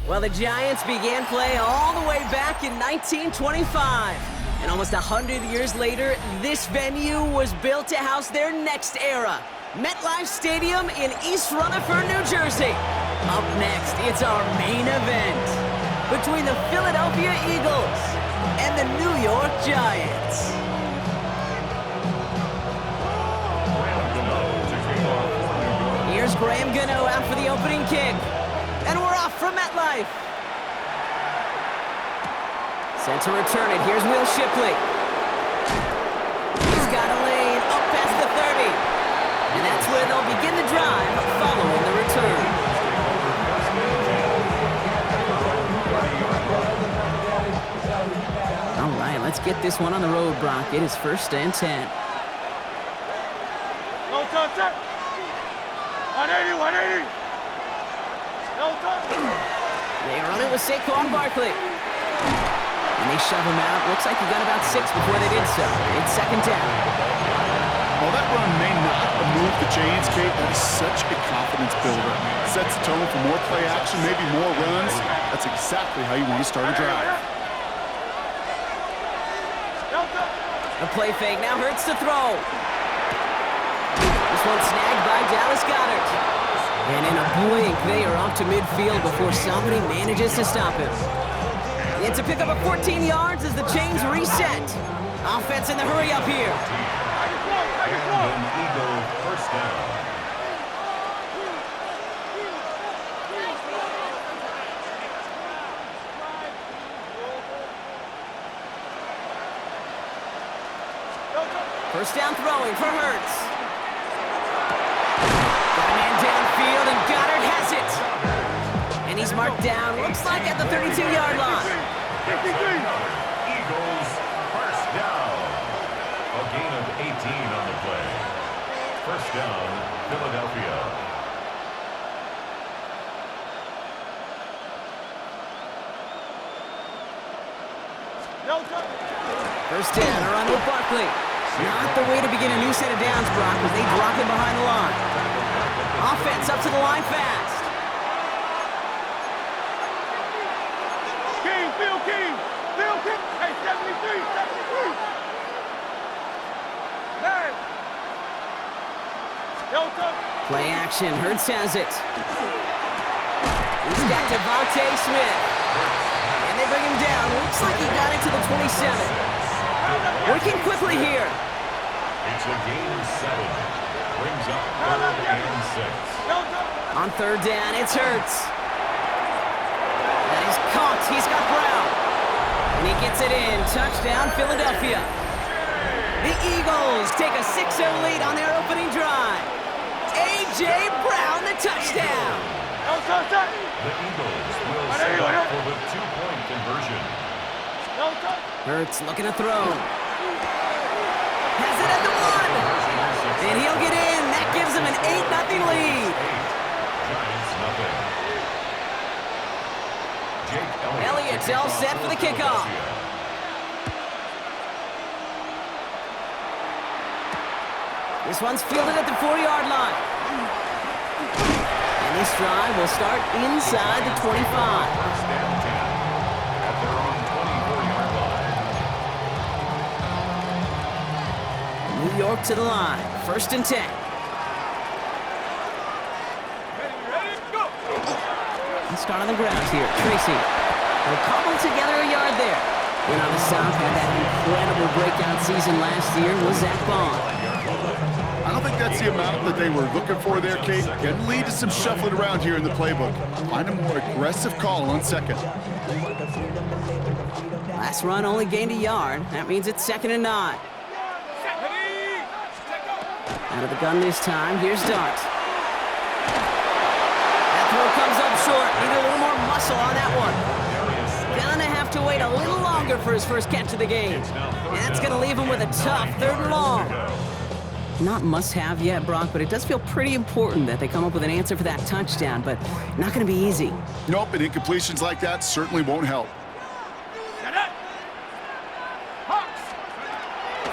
Well, the Giants began play all the way back in 1925. And almost 100 years later, this venue was built to house their next era. MetLife Stadium in East Rutherford, New Jersey. Up next, it's our main event between the Philadelphia Eagles and the New York Giants. Here's Graham Gano out for the opening kick. And we're off from MetLife. Sent to return it. Here's Will Shipley. He's got a lane up past the 30. And that's where they'll begin the drive following the return. All right, let's get this one on the road, Brock. It is 1st and 10. 180. They run it with Saquon Barkley. And they shove him out. Looks like he got about 6 before they did so. It's 2nd down. Well, that run may not have moved the chains, Kate. That is such a confidence builder. Sets the tone for more play action, maybe more runs. That's exactly how you want to start a drive. A play fake now hurts to throw. This one snagged by Dallas Goedert. And in a blink, they are off to midfield before somebody manages to stop him. It's a pickup of 14 yards as the chains reset. Offense in the hurry up here. And an Eagle 1st down. First down throwing for Hurts. Got a man downfield, and Goddard has it. And he's marked down, looks like at the 32-yard line. Eagles 1st down. A gain of 18 on the play. 1st down, Philadelphia. First down, a run with Barkley. Not the way to begin a new set of downs, Brock, as they drop him behind the line. Offense up to the line fast. Phil King. Hey, 73. Man. Play action, Hurts has it. He's got Devontae Smith. And they bring him down. Looks like he got it to the 27. Working quickly here. It's a gain of 7. Brings up 3rd and 6. On 3rd down, it's Hurts. That is caught. He's got Brown. And he gets it in. Touchdown, Philadelphia. The Eagles take a 6-0 lead on their opening drive. A.J. Brown, the touchdown. The Eagles will set up for the 2-point conversion. Hurts looking to throw. Has it at the 1. And he'll get in. That gives him an 8-0 lead. Giants nothing. Elliott's all set for the kickoff. This one's fielded at the 4-yard line. And this drive will start inside the 25. 1st and 10 at their own 24-yard line. New York to the line. 1st and 10. Let's start on the ground here. Tracy. They'll cobble together a yard there. And on the South had that incredible breakout season last year was Zach Bond. I don't think that's the amount that they were looking for there, Kate. Can lead to some shuffling around here in the playbook. Find a more aggressive call on 2nd. Last run only gained a yard. That means it's 2nd and 9. Out of the gun this time. Here's Dart. That throw comes up short. Need a little more muscle on that one. Gonna have to wait a little longer for his first catch of the game. And that's gonna leave him with a tough 3rd and long. Not must-have yet, Brock, but it does feel pretty important that they come up with an answer for that touchdown, but not going to be easy. Nope, and incompletions like that certainly won't help.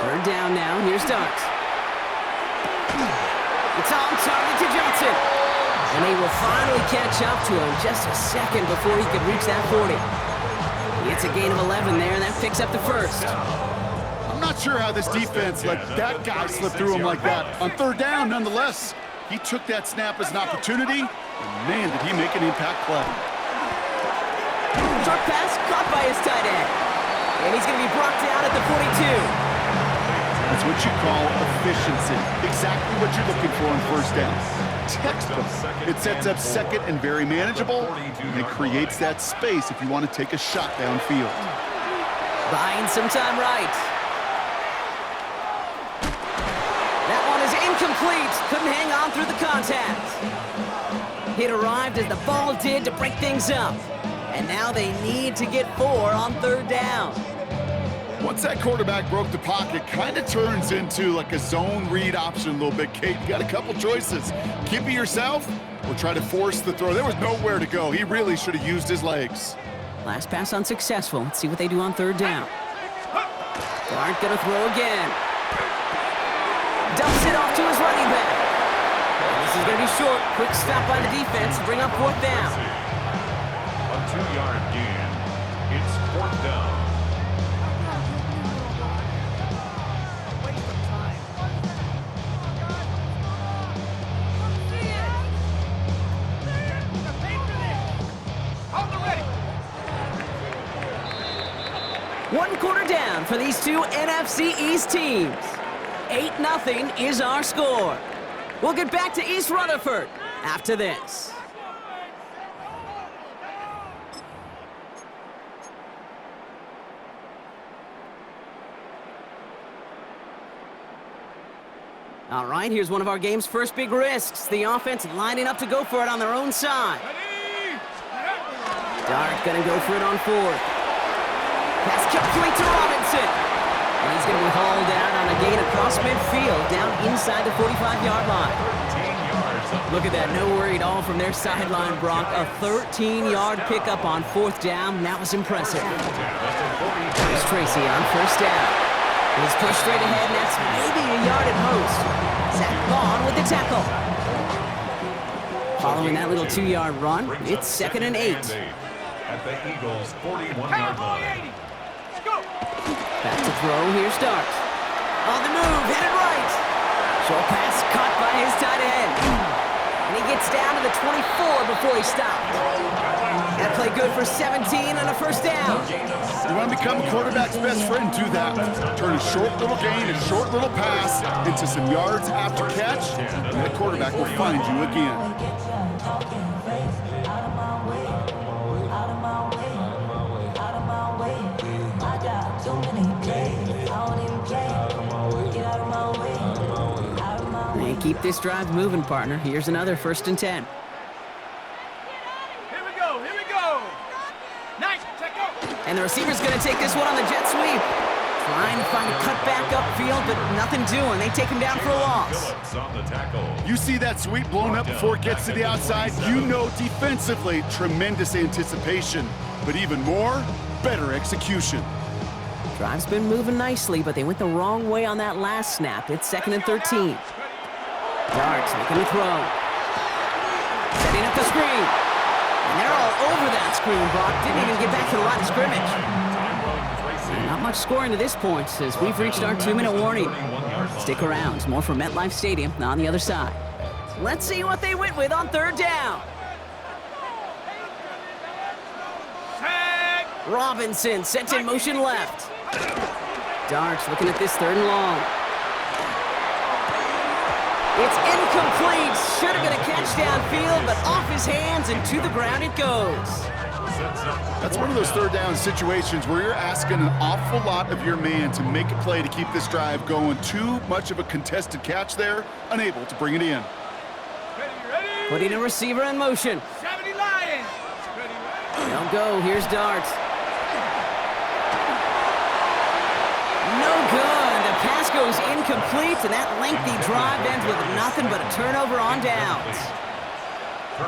3rd down now. Here's Dart. It's on target to Johnson. And And they will finally catch up to him just a second before he could reach that 40. It's a gain of 11 there, and that picks up the first. I'm not sure how this defense let that guy slip through him like that. On third down, nonetheless, he took that snap as an opportunity, and man, did he make an impact play. Short pass caught by his tight end. And he's going to be brought down at the 42. That's what you call efficiency. Exactly what you're looking for on first down. Textbook. It sets up second and very manageable, and it creates that space if you want to take a shot downfield. Buying some time right. That one is incomplete. Couldn't hang on through the contact. It arrived as the ball did to break things up. And now they need to get 4 on third down. Once that quarterback broke the pocket, kind of turns into like a zone read option a little bit, Kate. You got a couple choices. Keep it yourself or try to force the throw. There was nowhere to go. He really should have used his legs. Last pass unsuccessful. Let's see what they do on third down. Dart gonna throw again. Dumps it off to his running back. And this is gonna be short. Quick stop by the defense to bring up fourth down. A 2-yard gain. It's fourth down. One quarter down for these two NFC East teams. 8-0 is our score. We'll get back to East Rutherford after this. All right, here's one of our game's first big risks. The offense lining up to go for it on their own side. Dart gonna go for it on fourth. Pass complete to Robinson. And he's going to be hauled out on a gain across midfield, down inside the 45-yard line. Look at that, no worry at all from their sideline, Brock. A 13-yard pickup on fourth down. That was impressive. Here's Tracy on first down. He's pushed straight ahead, and that's maybe a yard at most. Zach Vaughn with the tackle. Following that little 2-yard run, it's 2nd and 8. At the Eagles' 41-yard line. Back to throw, here's Dart. On the move, headed right. Short pass caught by his tight end. And he gets down to the 24 before he stopped. That play good for 17 on a first down. You want to become a quarterback's best friend, do that. Turn a short little gain, a short little pass into some yards after catch, and that quarterback will find you again. And keep this drive moving, partner. Here's another 1st and 10. Here we go, here we go. Nice, check out. And the receiver's going to take this one on the jet sweep. Trying to find a cutback upfield, but nothing doing. They take him down for a loss. On the tackle. You see that sweep blown up before it gets to the outside, you know defensively, tremendous anticipation. But even more, better execution. Drive's been moving nicely, but they went the wrong way on that last snap. It's 2nd and 13. Dart making the throw. Setting up the screen. And they're all over that screen, Brock. Didn't even get back to the line of scrimmage. And not much scoring to this point as we've reached our 2-minute warning. Stick around. More from MetLife Stadium on the other side. Let's see what they went with on third down. Robinson sent in motion left. Dart's looking at this 3rd and long. It's incomplete. Should have been a catch downfield, but off his hands and to the ground it goes. That's one of those third down situations where you're asking an awful lot of your man to make a play to keep this drive going. Too much of a contested catch there, unable to bring it in. Putting a receiver in motion. 70 Lions. They'll go. Here's Dart. No good. The pass goes incomplete, and that lengthy drive ends with nothing but a turnover on downs.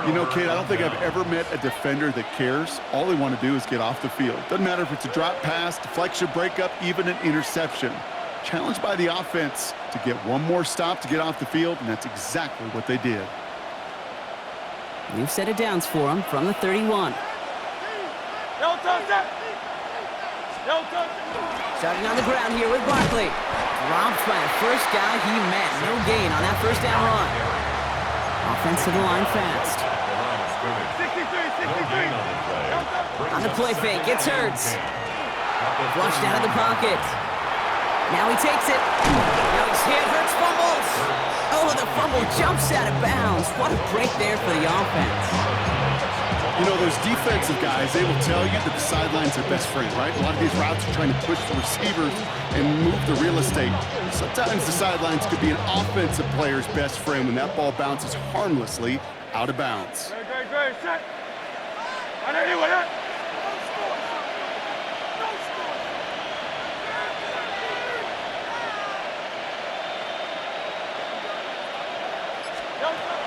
You know, Kate, I don't think I've ever met a defender that cares. All they want to do is get off the field. Doesn't matter if it's a drop pass, deflection, breakup, even an interception. Challenged by the offense to get one more stop to get off the field, and that's exactly what they did. New set of downs for him from the 31. Starting on the ground here with Barkley. Robbed by the first guy he met. No gain on that first down run. Offense to the line fast. 63. On the play fake, gets Hurts. Flushed out of the pocket. Now he takes it. Now he's hit. Hurts fumbles. Oh, the fumble jumps out of bounds. What a break there for the offense. You know, those defensive guys, they will tell you that the sideline's their best friend, right? A lot of these routes are trying to push the receivers and move the real estate. Sometimes the sidelines could be an offensive player's best friend when that ball bounces harmlessly out of bounds. Great. Set.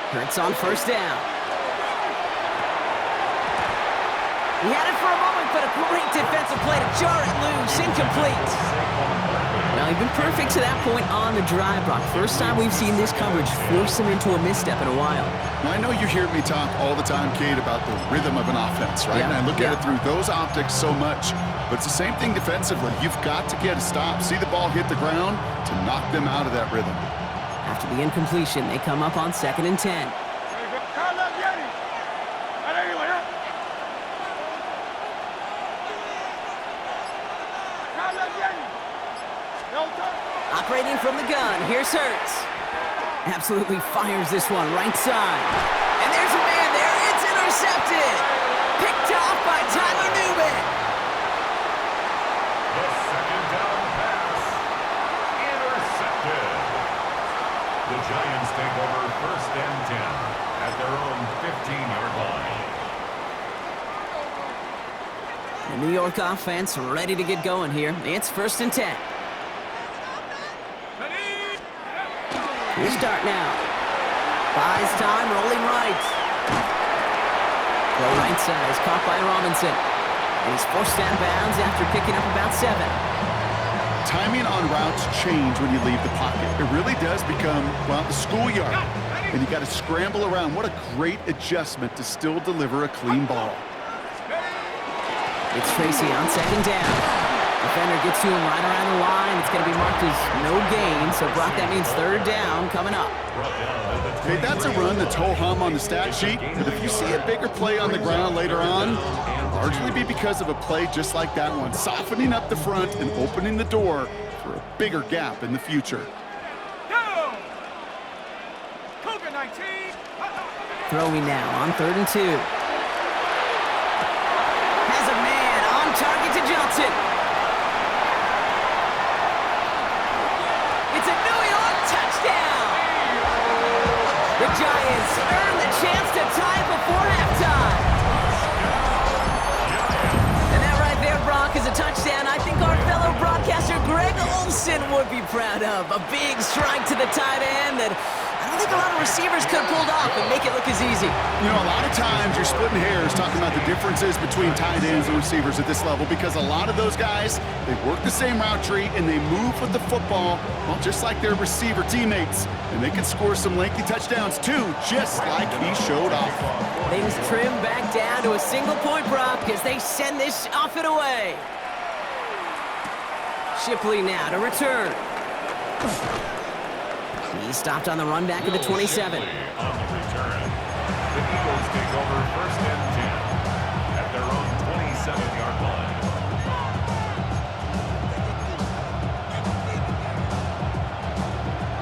Hurts on first down. He had it for a moment, but a great defensive play to jar it loose. Incomplete. Well, he's been perfect to that point on the drive, Brock. First time we've seen this coverage force him into a misstep in a while. Now, I know you hear me talk all the time, Kate, about the rhythm of an offense, right? Yeah. And I look at it through those optics so much. But it's the same thing defensively. You've got to get a stop, see the ball hit the ground to knock them out of that rhythm. After the incompletion, they come up on 2nd and 10. Operating from the gun, here's Hurts. Absolutely fires this one right side. And there's a man there, it's intercepted. Picked off by Tyler Newman. The second down pass. Intercepted. The Giants take over 1st and 10 at their own 15-yard line. The New York offense ready to get going here. It's 1st and 10. Here's start now. Buys time, rolling right. Throw right side is caught by Robinson. And he's forced out of bounds after picking up about 7. Timing on routes change when you leave the pocket. It really does become, well, the schoolyard. And you got to scramble around. What a great adjustment to still deliver a clean ball. It's Tracy on 2nd down. Defender gets to him right around the line. It's going to be marked as no gain. So, Brock, that means 3rd down coming up. Hey, that's a run that's ho-hum on the stat sheet. But if you see a bigger play on the ground later on, it'll largely be because of a play just like that one, softening up the front and opening the door for a bigger gap in the future. Throwing now on 3rd and 2. Has a man on target to Johnson. It's a New York touchdown. The Giants earn the chance to tie before halftime. And that right there, Brock, is a touchdown I think our fellow broadcaster Greg Olsen would be proud of. A big strike to the tight end that I don't think a lot of receivers could have pulled off and make it look as easy. You know, a lot of times you're splitting hairs talking about the differences between tight ends and receivers at this level because a lot of those guys, they work the same route tree and they move with the football, well, just like their receiver teammates. And they can score some lengthy touchdowns too, just like he showed off. Things trim back down to a single-point Brock as they send this off and away. Shipley now to return. He stopped on the run back at the 27. On the return, the Eagles take over 1st and 10 at their own 27-yard line.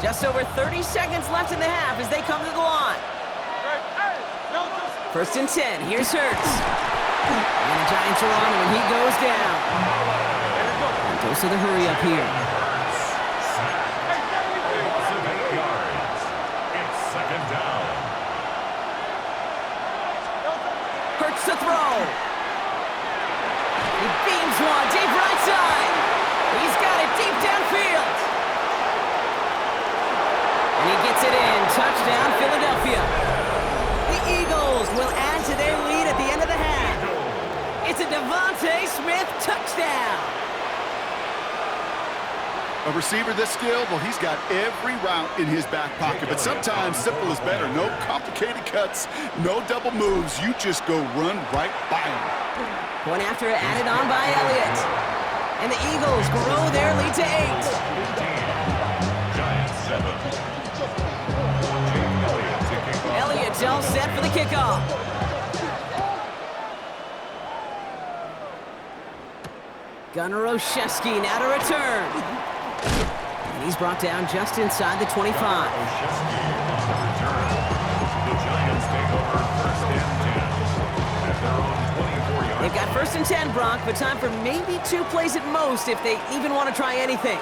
Just over 30 seconds left in the half as they come to the line. 1st and 10. Here's Hurts. And the Giants are on him, and he goes down. And goes to the hurry up here. To throw. He beams one deep right side. He's got it deep downfield. And he gets it in. Touchdown, Philadelphia. The Eagles will add to their lead at the end of the half. It's a Devontae Smith touchdown. A receiver this skilled, well, he's got every route in his back pocket. But sometimes simple is better. No complicated cuts, no double moves. You just go run right by him. Point after added on by Elliott. And the Eagles grow their lead to 8. Giants 7. Elliott's all set for the kickoff. Gunnar Olszewski now to return. And he's brought down just inside the 25. Olszewski on the return. The Giants take over first and 10 at their own 24-yard. They've got first and 10, Brock, but time for maybe 2 plays at most if they even want to try anything.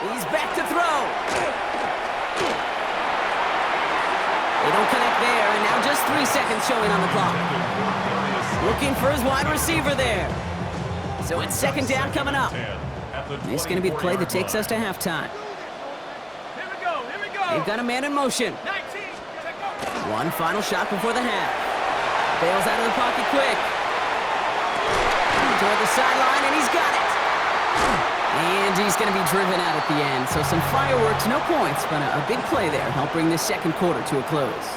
He's back to throw. They don't connect there, and now just 3 seconds showing on the clock. Looking for his wide receiver there. So it's second down coming up. This is going to be the play that takes us to halftime. Here we go. They've got a man in motion. 19. One final shot before the half. Bails out of the pocket quick. Toward the sideline, and he's got it. And he's going to be driven out at the end. So some fireworks, no points, but a big play there. Help bring this second quarter to a close.